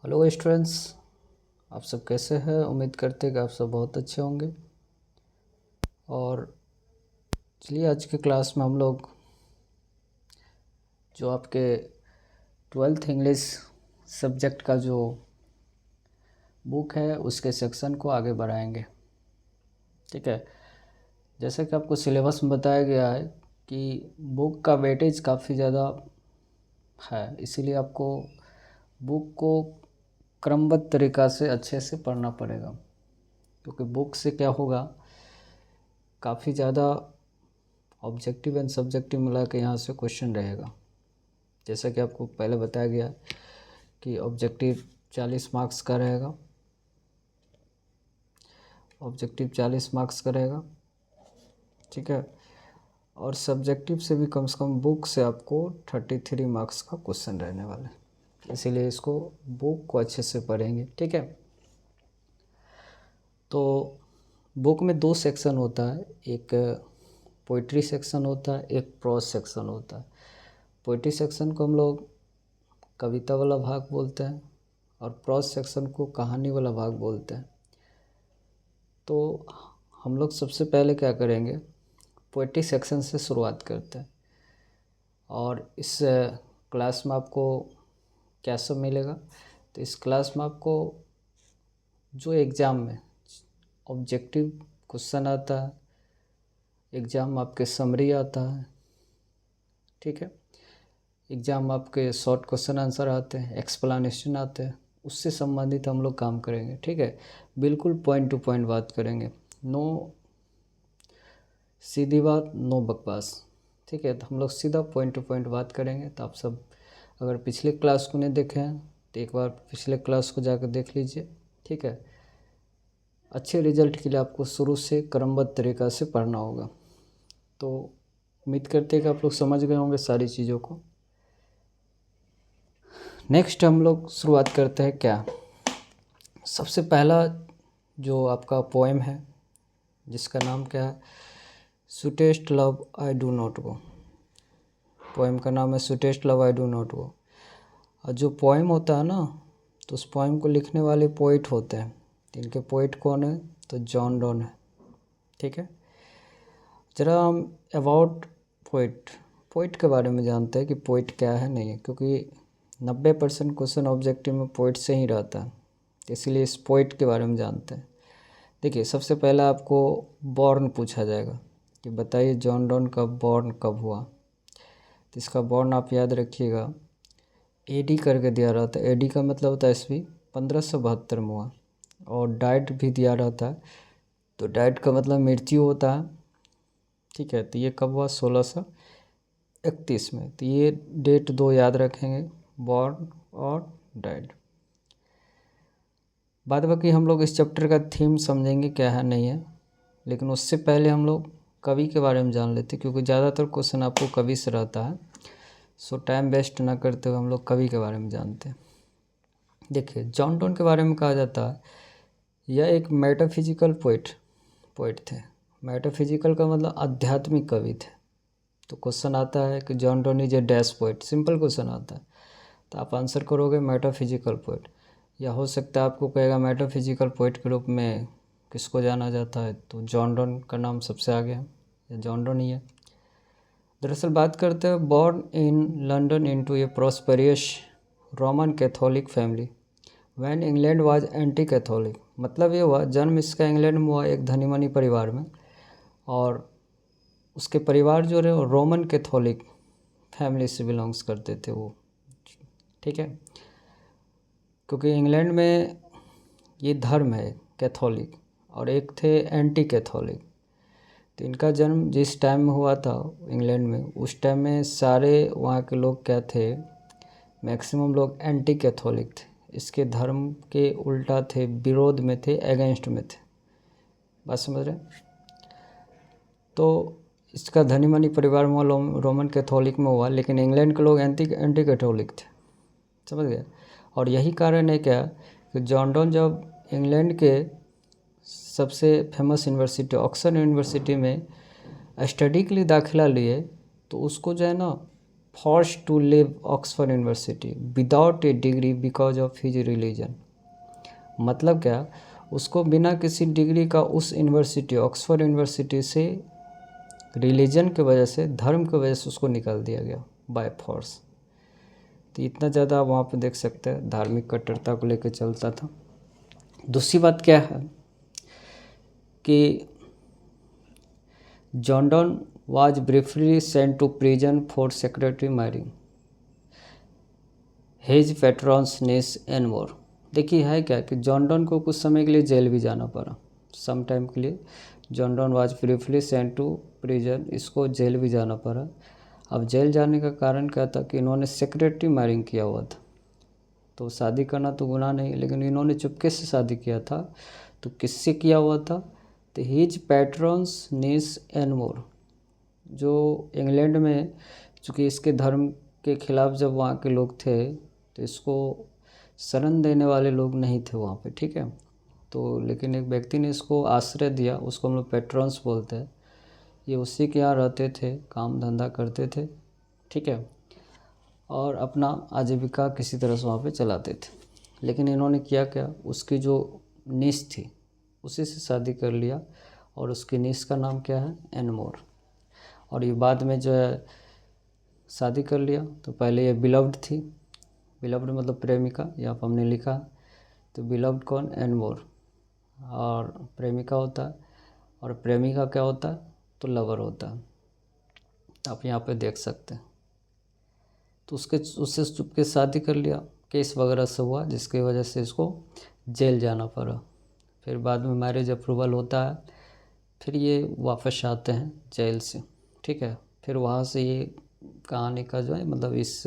Hello students, आप सब कैसे हैं। उम्मीद करते हैं कि आप सब बहुत अच्छे होंगे। और चलिए आज के क्लास में हम लोग जो आपके 12th इंग्लिश सब्जेक्ट का जो बुक है उसके सेक्शन को आगे बढ़ाएंगे। ठीक है, जैसे कि आपको सिलेबस में बताया गया है कि बुक का वेटेज काफ़ी ज़्यादा है, इसीलिए आपको बुक को क्रमबद्ध तरीक़ा से अच्छे से पढ़ना पड़ेगा, क्योंकि बुक से क्या होगा, काफ़ी ज़्यादा ऑब्जेक्टिव एंड सब्जेक्टिव मिला के यहाँ से क्वेश्चन रहेगा। जैसा कि आपको पहले बताया गया कि ऑब्जेक्टिव 40 मार्क्स का रहेगा, ऑब्जेक्टिव 40 मार्क्स का रहेगा। ठीक है, और सब्जेक्टिव से भी कम से कम बुक से आपको 33 मार्क्स का क्वेश्चन रहने वाला है, इसीलिए इसको बुक को अच्छे से पढ़ेंगे। ठीक है, तो बुक में 2 सेक्शन होता है, एक पोइट्री सेक्शन होता है, एक प्रोज सेक्शन होता है। पोइट्री सेक्शन को हम लोग कविता वाला भाग बोलते हैं और प्रोज सेक्शन को कहानी वाला भाग बोलते हैं। तो हम लोग सबसे पहले क्या करेंगे, पोइट्री सेक्शन से शुरुआत करते हैं। और इस क्लास में आपको क्या सब मिलेगा, तो इस क्लास में आपको जो एग्ज़ाम में ऑब्जेक्टिव क्वेश्चन आता है, एग्ज़ाम में आपके समरी आता है, ठीक है, एग्ज़ाम में आपके शॉर्ट क्वेश्चन आंसर आते हैं, एक्सप्लेनेशन आते हैं, उससे संबंधित हम लोग काम करेंगे। ठीक है, बिल्कुल पॉइंट टू पॉइंट बात करेंगे, नो सीधी बात, नो बकवास। ठीक है, तो हम लोग सीधा पॉइंट टू पॉइंट बात करेंगे। तो आप सब अगर पिछले क्लास को नहीं देखे हैं तो एक बार पिछले क्लास को जाकर देख लीजिए। ठीक है, अच्छे रिजल्ट के लिए आपको शुरू से क्रमबद्ध तरीक़ा से पढ़ना होगा। तो उम्मीद करते हैं कि आप लोग समझ गए होंगे सारी चीज़ों को। नेक्स्ट हम लोग शुरुआत करते हैं क्या, सबसे पहला जो आपका पोएम है जिसका नाम क्या है, sweetest love I do not go. Poem का नाम है sweetest love I do not गो। और जो पोएम होता है ना, तो उस पोएम को लिखने वाले पोइट होते हैं। इनके पोइट कौन है, तो जॉन डॉन है। ठीक है, ज़रा हम अबाउट पोइट के बारे में जानते हैं कि पोइट क्या है नहीं है, क्योंकि 90% क्वेश्चन ऑब्जेक्टिव में पोइट से ही रहता है, तो इसीलिए इस पोइट के बारे में जानते हैं। देखिए, सबसे पहला आपको बॉर्न पूछा जाएगा कि बताइए जॉन डॉन का बॉर्न कब हुआ। तो इसका बॉर्न आप याद रखिएगा, एडी करके दिया रहता है। एडी का मतलब होता है ईस्वी, 1572 में हुआ। और डाइट भी दिया रहता है, तो डाइट का मतलब मृत्यु होता है। ठीक है, तो ये कब हुआ, 1631 में। तो ये डेट 2 याद रखेंगे, बॉर्न और डाइट। बाद बाकी हम लोग इस चैप्टर का थीम समझेंगे क्या है नहीं है, लेकिन उससे पहले हम लोग कवि के बारे में जान लेते, क्योंकि ज़्यादातर क्वेश्चन आपको कवि से रहता है। सो टाइम वेस्ट ना करते हुए हम लोग कवि के बारे में जानते हैं। देखिए, जॉन डॉन के बारे में कहा जाता है यह एक मेटाफिजिकल पोइट थे। मेटाफिजिकल का मतलब आध्यात्मिक कवि थे। तो क्वेश्चन आता है कि John Donne is a dash poet, simple question आता है, तो आप आंसर करोगे मेटाफिजिकल पोइट। या हो सकता है आपको कहेगा मेटाफिजिकल पोइट के रूप में किसको जाना जाता है, तो जॉन डॉन का नाम सबसे आगे है, या जॉन डॉन ही है। दरअसल बात करते हैं, born in London into A prosperous Roman Catholic family when England was anti Catholic. मतलब ये हुआ, जन्म इसका इंग्लैंड में हुआ एक धनी मनी परिवार में, और उसके परिवार जो रहे रोमन कैथोलिक फैमिली से बिलोंग्स करते थे वो। ठीक है, क्योंकि इंग्लैंड में ये धर्म है कैथोलिक, और एक थे एंटी कैथोलिक। तो इनका जन्म जिस टाइम में हुआ था इंग्लैंड में, उस टाइम में सारे वहाँ के लोग क्या थे, मैक्सिमम लोग एंटी कैथोलिक थे, इसके धर्म के उल्टा थे, विरोध में थे, अगेंस्ट में थे। बात समझ रहे। तो इसका धनी मनी परिवार में रोमन कैथोलिक में हुआ, लेकिन इंग्लैंड के लोग एंटी कैथोलिक थे, समझ गए। और यही कारण है क्या कि जॉन डॉन जब इंग्लैंड के सबसे फेमस यूनिवर्सिटी ऑक्सफोर्ड यूनिवर्सिटी में स्टडी के लिए दाखिला लिए, तो उसको जो है ना forced to leave Oxford University without a degree because of his religion। मतलब क्या, उसको बिना किसी डिग्री का उस यूनिवर्सिटी ऑक्सफोर्ड यूनिवर्सिटी से रिलीजन की वजह से, धर्म की वजह से उसको निकाल दिया गया बाय फोर्स। तो इतना ज़्यादा आप वहाँ पे देख सकते हैं धार्मिक कट्टरता को लेकर चलता था। दूसरी बात क्या है कि John Donne was briefly sent to prison for secretary marrying his patron's niece and more। देखिए है क्या कि जॉन डॉन को कुछ समय के लिए जेल भी जाना पड़ा, सम टाइम के लिए John Donne was briefly sent to prison, इसको जेल भी जाना पड़ा। अब जेल जाने का कारण क्या था कि इन्होंने सेक्रेटरी मैरिंग किया हुआ था। तो शादी करना तो गुनाह नहीं, लेकिन इन्होंने चुपके से शादी किया था। तो किससे किया हुआ था? तो his patrons gneiss and more, जो इंग्लैंड में, चूँकि इसके धर्म के खिलाफ जब वहाँ के लोग थे तो इसको शरण देने वाले लोग नहीं थे वहाँ पे, ठीक है। तो लेकिन एक व्यक्ति ने इसको आश्रय दिया, उसको हम लोग पैट्रॉन्स बोलते हैं। ये उसी के यहाँ रहते थे, काम धंधा करते थे, ठीक है, और अपना आजीविका किसी तरह से वहाँ पे चलाते थे। लेकिन इन्होंने किया क्या, उसकी जो नीस थी उसी से शादी कर लिया, और उसकी नीस का नाम क्या है? एन मोर। और ये बाद में जो है शादी कर लिया। तो पहले ये बिलव्ड थी, बिलव्ड मतलब प्रेमिका, यहाँ पर हमने लिखा। तो बिलव्ड कौन? एन मोर, और प्रेमिका होता है, और प्रेमिका क्या होता है? तो लवर होता है। आप यहाँ पे देख सकते हैं। तो उससे चुपके शादी कर लिया, केस वगैरह से हुआ, जिसकी वजह से इसको जेल जाना पड़ा। फिर बाद में मैरिज अप्रूवल होता है, फिर ये वापस आते हैं जेल से, ठीक है। फिर वहाँ से ये कहानी का जो है, मतलब इस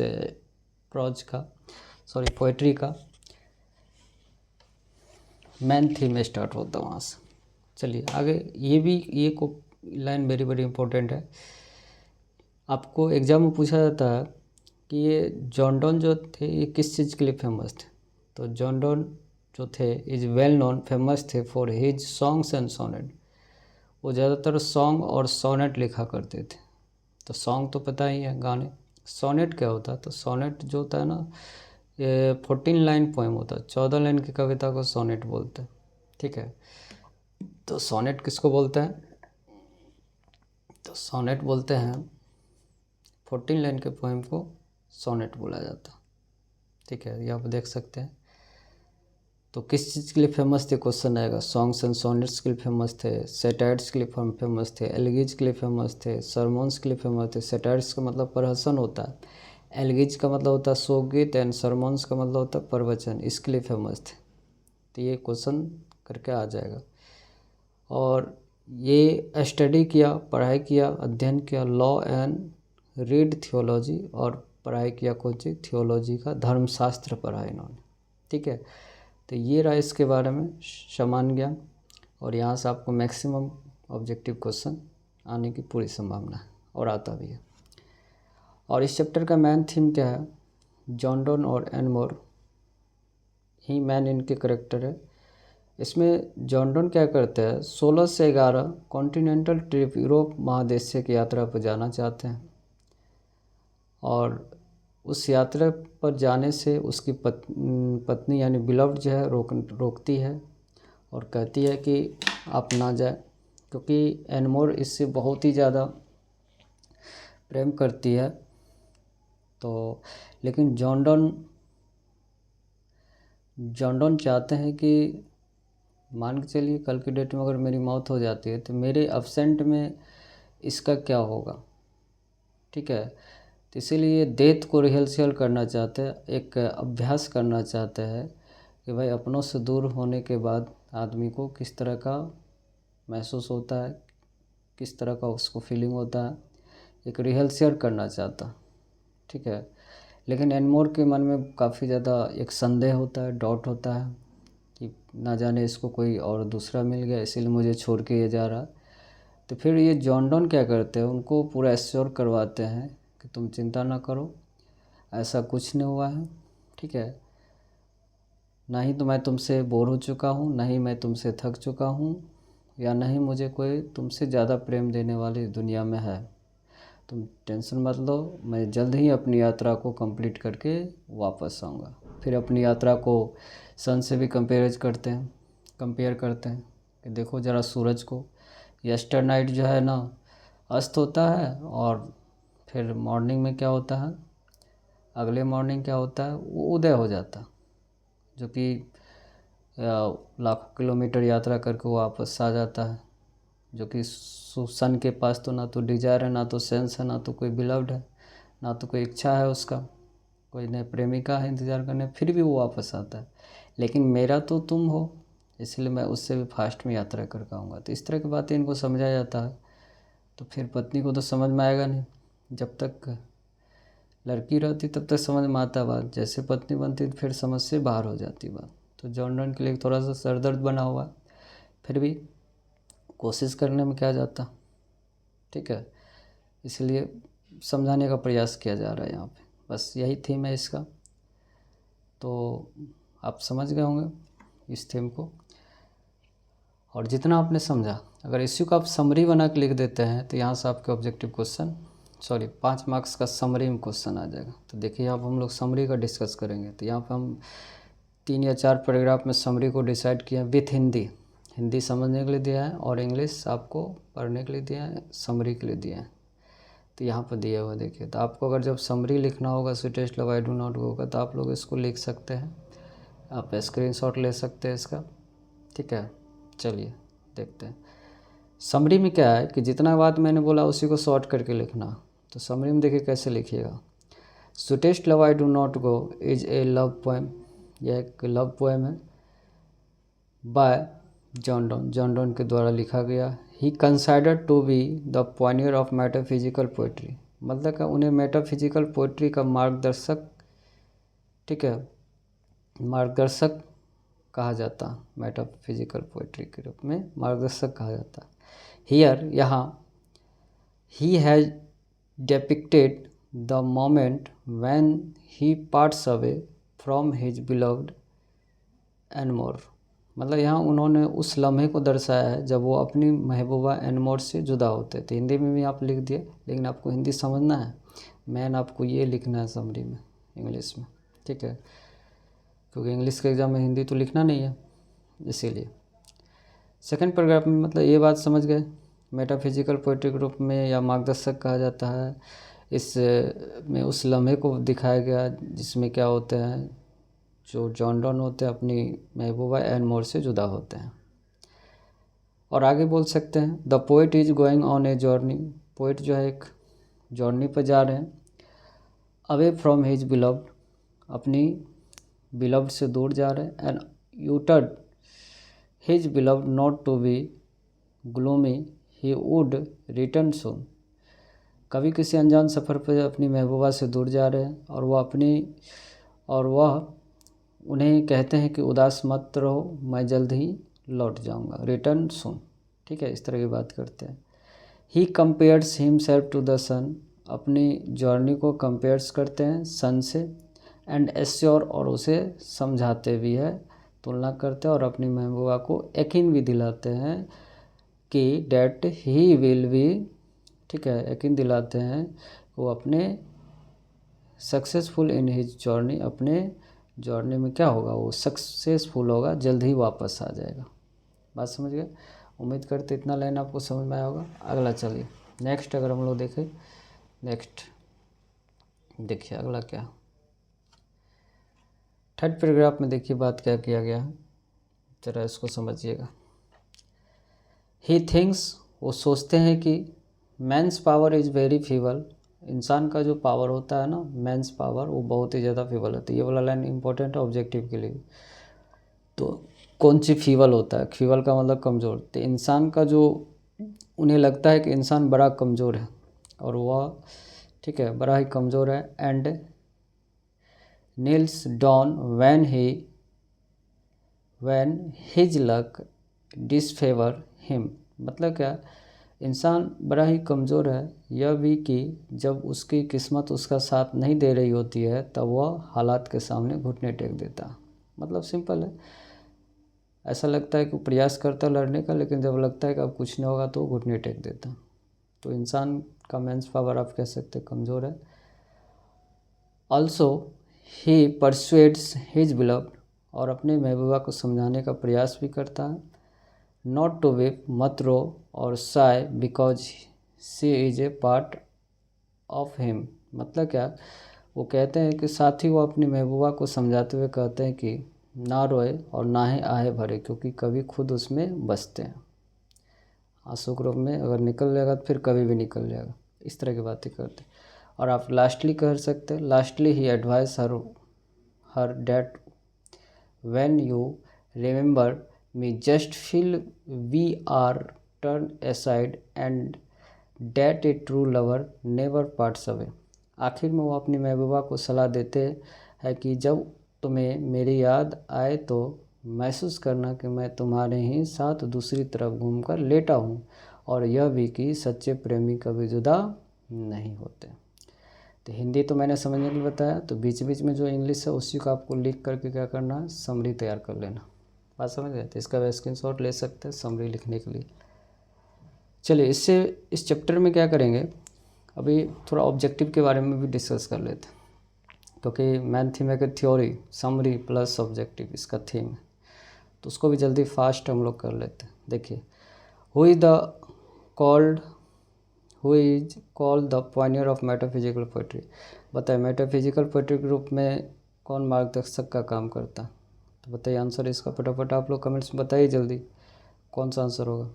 पोइट्री का मेन थीम स्टार्ट होता है वहाँ से। चलिए आगे, ये को लाइन वेरी वेरी इंपॉर्टेंट है। आपको एग्ज़ाम में पूछा जाता है कि ये जॉन डॉन जो थे ये किस चीज़ के लिए फेमस थे। तो जॉन डॉन जो थे इज़ वेल नोन, फेमस थे for his songs and sonnet. वो ज़्यादातर सॉन्ग और सोनेट लिखा करते थे। तो सॉन्ग तो पता ही है, गाने। सोनेट क्या होता है? तो सोनेट जो होता है ना, ये 14 लाइन पोएम होता है, 14 लाइन की कविता को सोनेट बोलते हैं, ठीक है। तो सोनेट किसको बोलते हैं? तो सोनेट बोलते हैं 14 लाइन के पोएम को सोनेट बोला जाता, ठीक है। ये आप देख सकते हैं। तो किस चीज़ के लिए फेमस थे? क्वेश्चन आएगा। सॉन्ग्स एंड सोनेट्स के लिए फेमस थे, सेटायर्स के लिए फेमस थे, एलगीज के लिए फेमस थे, सरमोन्स के लिए फेमस थे। सेटायर्स का मतलब प्रहसन होता है, एलगीज का मतलब होता है शोकगीत, एंड सरमोन्स का मतलब होता है प्रवचन, इसके लिए फेमस थे। तो ये क्वेश्चन करके आ जाएगा। और ये स्टडी किया, पढ़ाई किया, अध्ययन किया लॉ एंड रीड थियोलॉजी, और पढ़ाई किया कौन सी? थियोलॉजी का, धर्मशास्त्र पढ़ा इन्होंने, ठीक है। तो ये रहा इसके बारे में सामान्य ज्ञान, और यहाँ से आपको मैक्सिमम ऑब्जेक्टिव क्वेश्चन आने की पूरी संभावना है, और आता भी है। और इस चैप्टर का मेन थीम क्या है? जॉन डॉन और एन मोर ही मैन इनके करेक्टर है। इसमें जॉन डॉन क्या करते हैं, 16 से 11 कॉन्टिनेंटल ट्रिप यूरोप महादेशीय की यात्रा पर जाना चाहते हैं, और उस यात्रा पर जाने से उसकी पत्नी यानी बिलव्ड जो है रोकती है, और कहती है कि आप ना जाए, क्योंकि एन मोर इससे बहुत ही ज़्यादा प्रेम करती है। तो लेकिन जॉन डॉन चाहते हैं कि मान के चलिए कल की डेट में अगर मेरी मौत हो जाती है तो मेरे अब्सेंट में इसका क्या होगा, ठीक है। तो इसीलिए डेथ को रिहर्सल करना चाहते हैं, एक अभ्यास करना चाहते हैं कि भाई अपनों से दूर होने के बाद आदमी को किस तरह का महसूस होता है, किस तरह का उसको फीलिंग होता है, एक रिहर्सल करना चाहता, ठीक है। लेकिन एन मोर के मन में काफ़ी ज़्यादा एक संदेह होता है, डाउट होता है कि ना जाने इसको कोई और दूसरा मिल गया, इसीलिए मुझे छोड़ के ये जा रहा। तो फिर ये जॉन डॉन क्या करते हैं, उनको पूरा एश्योर करवाते हैं कि तुम चिंता ना करो, ऐसा कुछ नहीं हुआ है, ठीक है। ना ही तो मैं तुमसे बोर हो चुका हूँ, ना ही मैं तुमसे थक चुका हूँ, या नहीं मुझे कोई तुमसे ज़्यादा प्रेम देने वाली दुनिया में है। तुम टेंशन मत लो, मैं जल्द ही अपनी यात्रा को कंप्लीट करके वापस आऊँगा। फिर अपनी यात्रा को सन से भी कंपेयर करते हैं कि देखो ज़रा सूरज को, यस्टर नाइट जो है ना अस्त होता है, और फिर मॉर्निंग में क्या होता है, अगले मॉर्निंग क्या होता है, वो उदय हो जाता, जो कि लाखों किलोमीटर यात्रा करके वो वापस आ जाता है, जो कि सन के पास तो ना तो डिजायर है, ना तो सेंस है, ना तो कोई बिलव्ड है, ना तो कोई इच्छा है उसका, कोई नए प्रेमिका है इंतज़ार करने, फिर भी वो वापस आता है। लेकिन मेरा तो तुम हो, इसलिए मैं उससे भी फास्ट में यात्रा करके आऊँगा। तो इस तरह की बातें इनको समझाया जाता है। तो फिर पत्नी को तो समझ में आएगा नहीं, जब तक लड़की रहती तब तक समझ में आता बात, जैसे पत्नी बनती तो फिर समझ से बाहर हो जाती बात। तो जॉन डन के लिए थोड़ा सा सरदर्द बना हुआ, फिर भी कोशिश करने में क्या जाता, ठीक है। इसलिए समझाने का प्रयास किया जा रहा है यहाँ पे, बस यही थीम है इसका। तो आप समझ गए होंगे इस थीम को, और जितना आपने समझा, अगर इसी को आप समरी बना के लिख देते हैं तो यहाँ से आपके ऑब्जेक्टिव क्वेश्चन 5 मार्क्स का समरी में क्वेश्चन आ जाएगा। तो देखिए अब हम लोग समरी का डिस्कस करेंगे। तो यहाँ पर हम 3 या 4 पैराग्राफ में समरी को डिसाइड किया विथ हिंदी समझने के लिए दिया है, और इंग्लिश आपको पढ़ने के लिए दिया है, समरी के लिए दिया है। तो यहाँ पर दिया हुआ देखिए, तो आपको अगर जब समरी लिखना होगा sweetest love I do not गो का, तो आप लोग इसको लिख सकते हैं, आप स्क्रीनशॉट ले सकते हैं इसका, ठीक है। चलिए देखते हैं समरी में क्या है कि जितना बात मैंने बोला उसी को शॉर्ट करके लिखना। तो समरी में देखिए कैसे लिखिएगा। Sweetest love I do not go is a love poem, यह एक लव पोएम है बाय जॉन डॉन के द्वारा लिखा गया। He considered to be the pioneer of metaphysical poetry, मतलब कि उन्हें मेटाफिजिकल पोइट्री का मार्गदर्शक, ठीक है, मार्गदर्शक कहा जाता, मेटाफिजिकल पोइट्री के रूप में मार्गदर्शक कहा जाता। हियर यहाँ he has डेपिक्टेड the moment when he parts away from his beloved and more, मतलब यहाँ उन्होंने उस लम्हे को दर्शाया है जब वो अपनी महबूबा एंड मोर से जुदा होते। तो हिंदी में भी आप लिख दिए, लेकिन आपको हिंदी समझना है, मैन आपको ये लिखना है समरी में इंग्लिश में, ठीक है, क्योंकि इंग्लिश के एग्ज़ाम में हिंदी तो लिखना नहीं है, इसीलिए। सेकंड पैराग्राफ में मतलब ये बात समझ गए, मेटाफिजिकल पोइट्री के रूप में या मार्गदर्शक कहा जाता है। इस में उस लम्हे को दिखाया गया जिसमें क्या होते हैं, जो जॉन डॉन होते हैं अपनी महबूबा एन मोर से जुदा होते हैं। और आगे बोल सकते हैं the poet is going on a journey, poet जो है एक जर्नी पर जा रहे हैं, अवे फ्रॉम हिज बिलव्ड, अपनी बिलव्ड से दूर जा रहे हैं, and uttered his beloved not to be gloomy he would return soon, कभी किसी अनजान सफ़र पर अपनी महबूबा से दूर जा रहे हैं और वह उन्हें कहते हैं कि उदास मत रहो, मैं जल्द ही लौट जाऊंगा, रिटर्न सून, ठीक है, इस तरह की बात करते हैं। He compares himself to the sun, अपनी जर्नी को कंपेयर्स करते हैं सन से, एंड एश्योर, और उसे समझाते भी है, तुलना करते हैं और अपनी महबूबा को यकीन भी दिलाते हैं कि डैट ही विल बी, ठीक है, यकीन दिलाते हैं वो अपने सक्सेसफुल इन हिज जर्नी, अपने जर्नी में क्या होगा, वो सक्सेसफुल होगा, जल्द ही वापस आ जाएगा। बात समझ गए? उम्मीद करते इतना लाइन आपको समझ में आया होगा। अगला चलिए नेक्स्ट, अगर हम लोग देखें नेक्स्ट, देखिए अगला क्या, थर्ड पैराग्राफ में देखिए बात क्या किया गया है, जरा इसको समझिएगा। ही थिंक्स, वो सोचते हैं कि man's power is very feeble, इंसान का जो पावर होता है ना, मैंस पावर, वो बहुत ही ज़्यादा फीबल होती है। ये वाला लाइन इंपॉर्टेंट है ऑब्जेक्टिव के लिए। तो कौन सी फीबल होता है, फीबल का मतलब कमज़ोर। तो इंसान का जो, उन्हें लगता है कि इंसान बड़ा कमज़ोर है, और वह, ठीक है, बड़ा ही कमज़ोर है। And Niels down when his luck disfavour him, मतलब क्या, इंसान बड़ा ही कमज़ोर है, यह भी कि जब उसकी किस्मत उसका साथ नहीं दे रही होती है तब वह हालात के सामने घुटने टेक देता। मतलब सिंपल है, ऐसा लगता है कि प्रयास करता लड़ने का, लेकिन जब लगता है कि अब कुछ नहीं होगा तो घुटने टेक देता। तो इंसान कमेंस पावर आप कह सकते कमज़ोर है। ऑल्सो ही परसुएड्स हिज बिलव्ड, और अपने महबूबा को समझाने का प्रयास भी करता है। नॉट टू वीप, मत रो, और say because she is a part of him. मतलब क्या, वो कहते हैं कि साथ ही वो अपनी महबूबा को समझाते हुए कहते हैं कि ना रोए और ना ही आहे भरे, क्योंकि कभी खुद उसमें बसते हैं। आंसू के रूप में अगर निकल जाएगा तो फिर कभी भी निकल जाएगा, इस तरह की बातें करते हैं। और आप लास्टली कह सकते हैं, lastly he advice her that when you remember me just feel we are turn aside and that a true lover never parts away. आखिर में वो अपनी महबूबा को सलाह देते हैं कि जब तुम्हें मेरी याद आए तो महसूस करना कि मैं तुम्हारे ही साथ दूसरी तरफ घूमकर लेटा हूँ, और यह भी कि सच्चे प्रेमी कभी जुदा नहीं होते। तो हिंदी तो मैंने समझने के लिए बताया, तो बीच बीच में जो इंग्लिश है उसी को आपको लिख करके क्या करना है, समरी तैयार कर लेना। बात समझ गए? तो इसका स्क्रीनशॉट ले सकते हैं समरी लिखने के लिए। चलिए इससे इस चैप्टर में क्या करेंगे, अभी थोड़ा ऑब्जेक्टिव के बारे में भी डिस्कस कर लेते हैं, क्योंकि मेन थीम है कि थ्योरी समरी प्लस ऑब्जेक्टिव इसका थीम है, तो उसको भी जल्दी फास्ट हम लोग कर लेते हैं। देखिए, who is called the Pioneer of metaphysical poetry. बताइए मेटाफिजिकल पोइट्री ग्रुप में कौन मार्गदर्शक का काम करता है? तो बताइए आंसर इसका फटाफट आप लोग कमेंट्स में बताइए जल्दी, कौन सा आंसर होगा?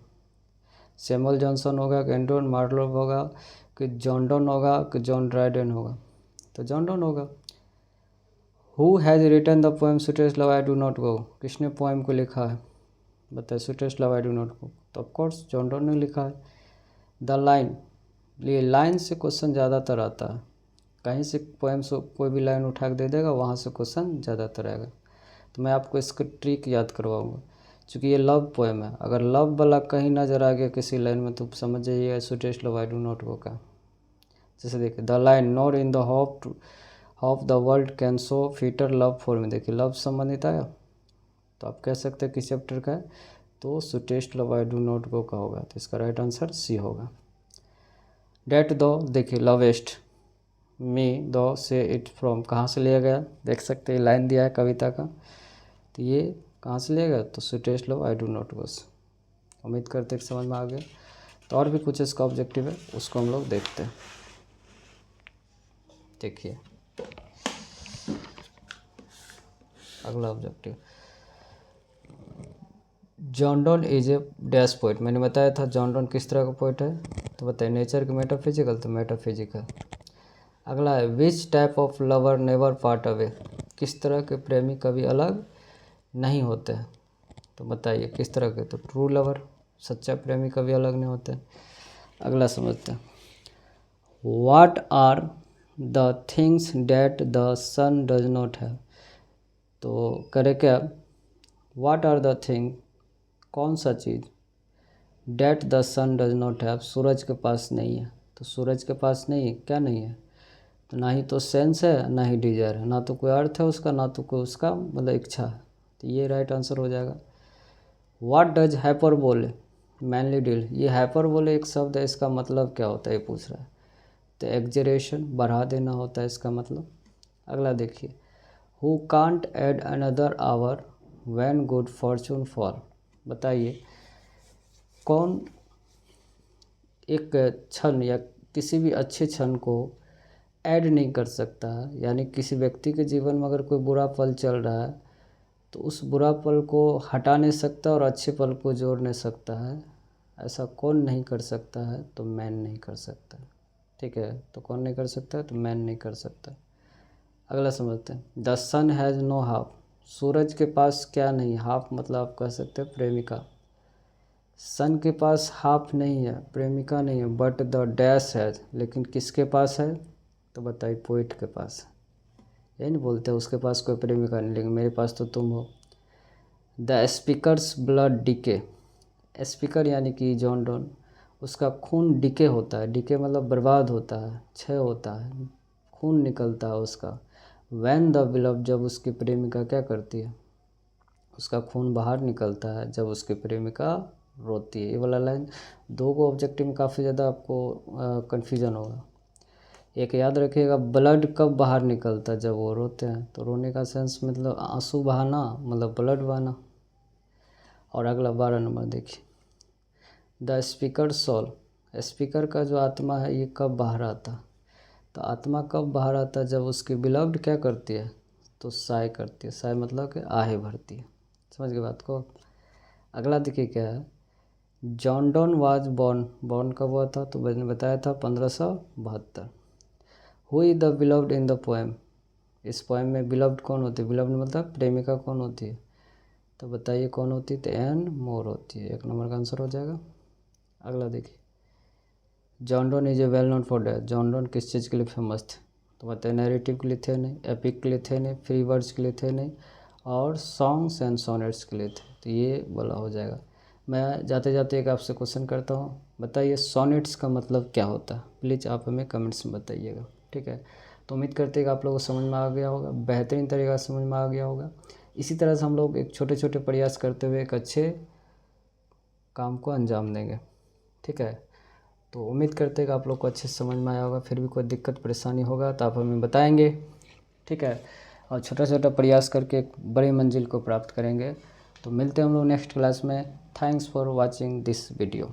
सैमुअल जॉनसन होगा कि एंड्रू मार्लोव होगा कि जॉन डॉन होगा कि जॉन ड्राइडेन होगा? तो जॉन डॉन होगा। Who has written the poem sweetest love I do not go. किसने पोएम को लिखा है? बताइए sweetest love I do not go, तो ऑफकोर्स जॉन डॉन ने लिखा है। द लाइन, ये लाइन से क्वेश्चन ज़्यादातर आता है, कहीं से पोएम से कोई भी लाइन उठा के दे देगा, वहाँ से क्वेश्चन ज़्यादातर आएगा। तो मैं आपको इसका ट्रिक याद करवाऊँगा, क्योंकि ये लव पोएम है। अगर लव वाला कहीं नज़र आ गया किसी लाइन में तो समझ जाइए sweetest love I do not गो का। जैसे देखिए the line not in the hope the world can show fitter love for me, देखिए लव संबंधित आया, तो आप कह सकते हैं किस चैप्टर का है, तो sweetest love I do not गो का होगा। तो इसका राइट आंसर सी होगा। डेट दो, देखिए लवेस्ट मी दो से इट फ्रॉम, कहाँ से लिया गया देख सकते हैं, लाइन दिया है कविता का, तो ये कहाँ से लिया गया, तो sweetest love I do not गो। उम्मीद करते हैं समझ में आ गया। तो और भी कुछ इसका ऑब्जेक्टिव है, उसको हम लोग देखते हैं। देखिए अगला objective, John Donne is a dash poet. मैंने बताया था जॉन डॉन किस तरह का पोइट है, तो बताइए नेचर के मेटाफिजिकल, तो मेटाफिजिकल। अगला है which type of lover never part away. किस तरह के प्रेमी कभी अलग नहीं होते हैं, तो बताइए किस तरह के, तो ट्रू लवर, सच्चा प्रेमी कभी अलग नहीं होते। अगला समझते हैं, what are the things that the sun does not have. तो करे क्या, व्हाट आर द थिंग, कौन सा चीज़, that the sun does not have, सूरज के पास नहीं है। तो सूरज के पास नहीं है, क्या नहीं है, तो ना ही तो सेंस है ना ही डिजायर है, ना तो कोई अर्थ है उसका, ना तो कोई उसका मतलब इच्छा है। तो ये राइट आंसर हो जाएगा। व्हाट डज हाइपर बोले मैनली डील, ये हाइपर बोले एक शब्द है, इसका मतलब क्या होता है ये पूछ रहा है, तो एग्जरेशन, बढ़ा देना होता है इसका मतलब। अगला देखिए, who can't add another hour when good fortune fall. बताइए कौन एक क्षण या किसी भी अच्छे क्षण को ऐड नहीं कर सकता है, यानी किसी व्यक्ति के जीवन में अगर कोई बुरा पल चल रहा है तो उस बुरा पल को हटा नहीं सकता और अच्छे पल को जोड़ नहीं सकता है, ऐसा कौन नहीं कर सकता है, तो मैन नहीं कर सकता। ठीक है, तो कौन नहीं कर सकता है, तो मैन नहीं कर सकता। अगला समझते हैं, the sun has no half. सूरज के पास क्या नहीं, हाफ मतलब आप कह सकते हैं प्रेमिका। सन के पास हाफ नहीं है, प्रेमिका नहीं है, बट द डैश है, लेकिन किसके पास है, तो बताइए पोइट के पास है। यही नहीं बोलते उसके पास कोई प्रेमिका नहीं, लेकिन मेरे पास तो तुम हो। The speakers blood decay, speaker यानी कि जॉन डॉन, उसका खून डिके होता है, डिके मतलब बर्बाद होता है, क्षय होता है, खून निकलता है उसका। वैन द बिलव, जब उसकी प्रेमिका क्या करती है, उसका खून बाहर निकलता है जब उसकी प्रेमिका रोती है। ये वाला लाइन दो को ऑब्जेक्टिव में काफ़ी ज़्यादा आपको कन्फ्यूज़न होगा। एक याद रखिएगा, ब्लड कब बाहर निकलता, जब वो रोते हैं। तो रोने का सेंस मतलब आंसू बहाना, मतलब ब्लड बहाना। और अगला 12 नंबर देखिए, द स्पीकर सोल, स्पीकर का जो आत्मा है ये कब बाहर आता। तो आत्मा कब बाहर आता है, जब उसकी बिलव्ड क्या करती है, तो साय करती है। साय मतलब कि आहे भरती है। समझ गए बात को। अगला देखिए क्या है, John Donne was born, born कब हुआ था, तो मैंने बताया था 1572। Who is the beloved in the poem, इस पोएम में बिलव्ड कौन होती है, बिलव्ड मतलब प्रेमिका कौन होती है, तो बताइए कौन होती है, तो एन मोर होती है। 1 नंबर का आंसर हो जाएगा। अगला देखिए, John Donne is a well known for death, John Donne किस चीज़ के लिए फेमस थे, तो बताइए नैरेटिव के लिए थे नहीं, एपिक के लिए थे नहीं, फ्री वर्ड्स के लिए थे नहीं, और सॉन्ग्स एंड सोनेट्स के लिए थे। तो ये वाला हो जाएगा। मैं जाते जाते एक आपसे क्वेश्चन करता हूँ, बताइए सोनेट्स का मतलब क्या होता है, प्लीज़ आप हमें कमेंट्स में बताइएगा। ठीक है, तो उम्मीद करते हैं कि आप लोगों को समझ में आ गया होगा, बेहतरीन तरीक़ा से समझ में आ गया होगा। इसी तरह से हम लोग एक छोटे छोटे प्रयास करते हुए एक अच्छे काम को अंजाम देंगे। ठीक है, तो उम्मीद करते हैं कि आप लोग को अच्छे से समझ में आया होगा। फिर भी कोई दिक्कत परेशानी होगा तो आप हमें बताएंगे। ठीक है, और छोटा छोटा प्रयास करके एक बड़ी मंजिल को प्राप्त करेंगे। तो मिलते हैं हम लोग नेक्स्ट क्लास में। Thanks for watching this video.